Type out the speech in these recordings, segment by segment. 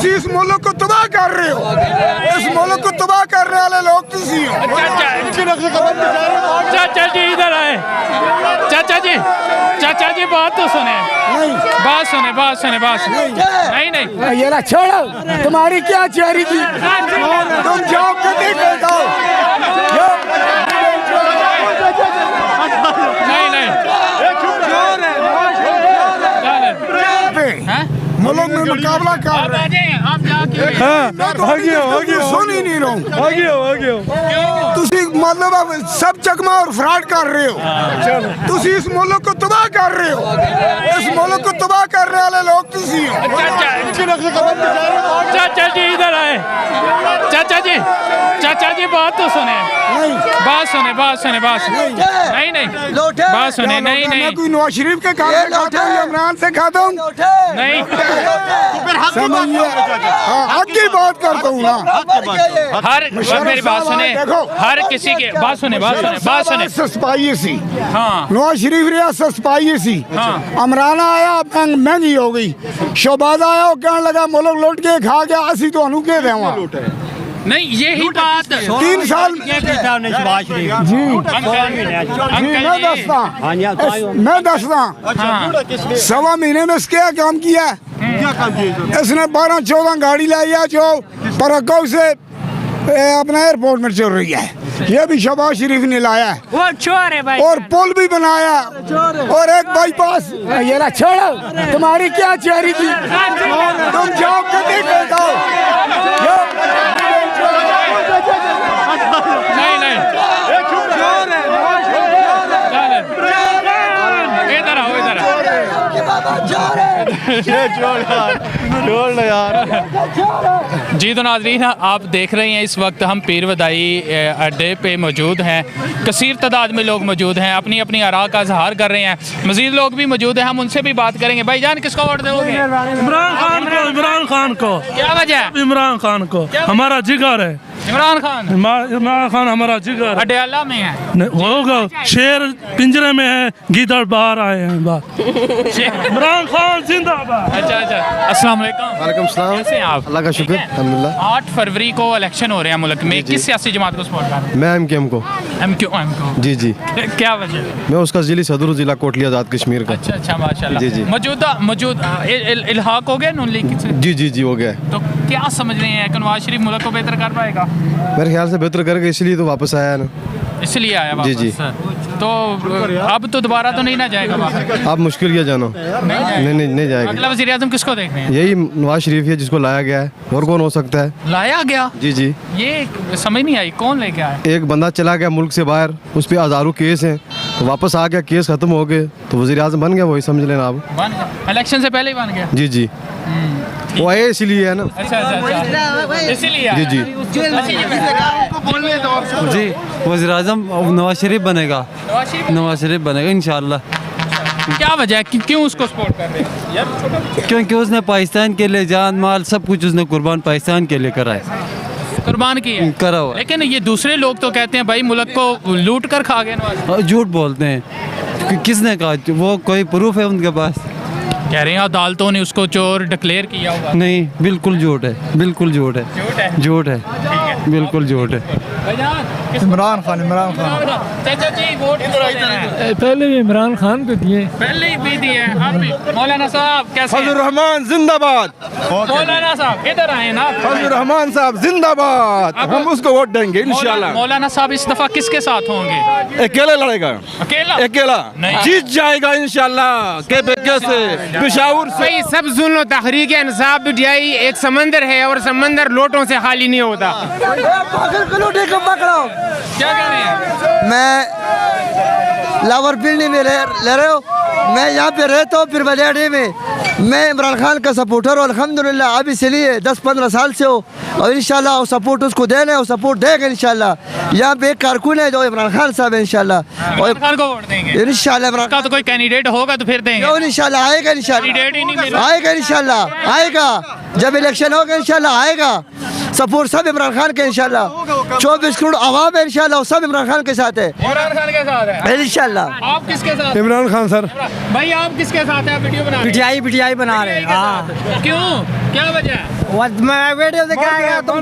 तुसी इस मुल्क को तबाह कर रहे हो, इस मुल्क को तबाह करने वाले लोग तुसी हो। चाचा जी इधर आए, चाचा जी बात तो सुने, बात सुने। नहीं ये ना छोड़ो, तुम्हारी क्या चोरी की, तुम जाओ कभी बताओ। नहीं मुल्क में मुकाबला कर रहे हैं। सुन ही नहीं रहा हूँ, तुसी मतलब अब सब चकमा और फ्रॉड कर रहे हो, तुसी इस मुल्क को तबाह कर रहे हो, इस मुल्क को तबाह करने वाले लोग तुसी हो। चाचा जी इधर आए, चाचा जी बात तो सुने, बात सुने। नहीं बात सुने। नहीं मैं कोई नवाज शरीफ के काम से खाता हूँ, इमरान से खाता हूँ, नहीं समझिए। हक की बात करता हूँ ना, हर मेरी बात सुने, हर किसी के बात सुने। सस्पाई सी, हाँ नवाज शरीफ रियासत सस्पाई सी, इमरान आया महंगी हो गई, शहबाज आया वो कहने लगा मुल्क लुट के खा गया, असी तो अनु के देवा। नहीं यही बात 3 साल जी मैं दसदा, 1.25 महीने में इसके क्या काम किया, इसने 12-14 गाड़ी लाई है जो परगौ से अपना एयरपोर्ट में चल रही है, ये भी शहबाज शरीफ ने लाया है, वो चोर है भाई, और पुल भी बनाया और एक बाईपास। ये ना छोड़ो, तुम्हारी क्या चोरी की, तुम जाओ कभी बताओ। नहीं इधर आओ जी। तो नाज़रीन आप देख रहे हैं इस वक्त हम पीर वदाई अड्डे पे मौजूद हैं, कसीर तादाद में लोग मौजूद हैं, अपनी अपनी आरा का इजहार कर रहे हैं, मज़ीद लोग भी मौजूद हैं, हम उनसे भी बात करेंगे। भाई जान किसको वोट दोगे? इमरान खान को। क्या वजह? इमरान खान को हमारा जिगर है, इमरान खान हमारा जिगर अडयाला में है, होगा शेर पिंजरे में है, गीदड़ बाहर आए हैं इमरान खान जिंदाबाद। अच्छा अस्सलाम वालेकुम। कैसे हैं आप? अल्लाह का शुक्र अल्हम्दुलिल्लाह। 8 फरवरी को इलेक्शन हो रहे हैं मुल्क में, किस सियासी जमात को सपोर्ट कर रहे हैं? मैं एमकेएम को। एमकेएम को? जी क्या वजह? मैं उसका जिली सदर जिला कोटली आज़ाद कश्मीर का। अच्छा माशाल्लाह। जी मौजूद इल्हाक हो गया नून लीग से? जी हो गया। तो क्या समझ रहे हैं कि नवाज शरीफ मुल्क को बेहतर कर पाएगा? मेरे ख्याल से बेहतर करेगा, इसलिए तो वापस आया है ना। इसलिए आया वापस? जी। तो अब तो दोबारा तो नहीं ना जाएगा वापस? आप मुश्किल किया जानो, नहीं जाएगा। अगला वज़ीर आज़म किसको देख रहे हैं? यही नवाज शरीफ है जिसको लाया गया है, और कौन हो सकता है? लाया गया? जी ये समझ नहीं आई, कौन लेके आया? एक बंदा चला गया मुल्क से बाहर, उस पर हज़ारों केस हैं, तो वापस आ गया, केस खत्म हो गए तो वज़ीर आज़म बन गया, वही समझ लेना आप। इलेक्शन से पहले ही बन गया? जी वो आए इसलिए है ना। अच्छा इसीलिए जी वज़ीर आज़म नवाज शरीफ बनेगा, इंशाअल्लाह। क्या वजह है क्यों उसको सपोर्ट कर रहे हैं? क्योंकि उसने पाकिस्तान के लिए जान माल सब कुछ उसने कुर्बान पाकिस्तान के लिए करा है, कुर्बान की है करा हुआ। लेकिन ये दूसरे लोग तो कहते हैं भाई मुल्क को लूट कर खा गए नवाज। झूठ बोलते हैं, किसने कहा? वो कोई प्रूफ है उनके पास? कह रहे हैं अदालतों ने उसको चोर डिक्लेयर किया हुआ। नहीं, बिल्कुल झूठ है, बिल्कुल झूठ है, बिल्कुल झूठ है। इमरान खान चाचा जी वोट पहले भी इमरान खान को दिए, पहले भी दिए, आप भी। मौलाना साहब कैसे? फजलुर रहमान जिंदाबाद। मौलाना साहब इधर आए ना। फजलुर रहमान साहब जिंदाबाद, हम उसको वोट देंगे इंशाल्लाह। मौलाना साहब इस दफा किसके साथ होंगे? अकेले लड़ेगा, अकेला जीत जाएगा इंशाल्लाह। कैसे पेशावर से भाई सब सुन लो, तहरीक इंसाफ बिटियाई एक समंदर है और समंदर लोटों से खाली नहीं होता। क्या कह रहे हैं? मैं लावरपिंडी में ले रहे हो, मैं यहाँ पे रहता हूँ फिर बलियाडी में। मैं इमरान खान का सपोर्टर हूँ अल्हम्दुलिल्लाह, अब इसलिए 10-15 साल से हो, और इंशाल्लाह सपोर्ट उसको देना है और सपोर्ट देगा इंशाल्लाह। यहाँ पे एक कारकुन है जो इमरान खान साहब है, इंशाल्लाह इमरान खान को वोट देंगे इंशाल्लाह। इमरान का तो कोई कैंडिडेट होगा तो फिर देंगे इंशाल्लाह, आएगा इंशाल्लाह, कैंडिडेट ही नहीं मिला। आएगा इंशाल्लाह, आएगा जब इलेक्शन होगा इंशाल्लाह आएगा। सपोर्ट सब इमरान खान के इंशाल्लाह। 24 करोड़ आवाम है इंशाल्लाह, सब इमरान खान के साथ है इमरान खान के साथ है इंशाल्लाह। आप किसके साथ? इमरान खान सर। भाई आप किसके साथ हैं वीडियो बना रहे हैं? पिटियाई बना रहे हैं। क्यों, क्या वजह है? मैं वीडियो दिखाएगा तुम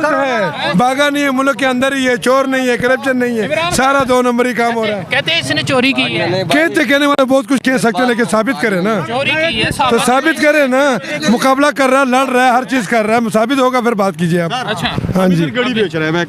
भागा नहीं है, मुल्क के अंदर ही है, चोर नहीं है, करप्शन नहीं है, सारा 2 नंबर ही काम हो रहा है। कहते हैं इसने चोरी की है। कहने वाले बहुत कुछ कह सकते हैं, लेकिन साबित करे ना, चोरी की है तो साबित करे ना। मुकाबला कर रहा है, लड़ रहा है, हर चीज कर रहा है, साबित होगा फिर बात कीजिए आप। अच्छा हाँ जी। गड़ी बेच रहा है मैं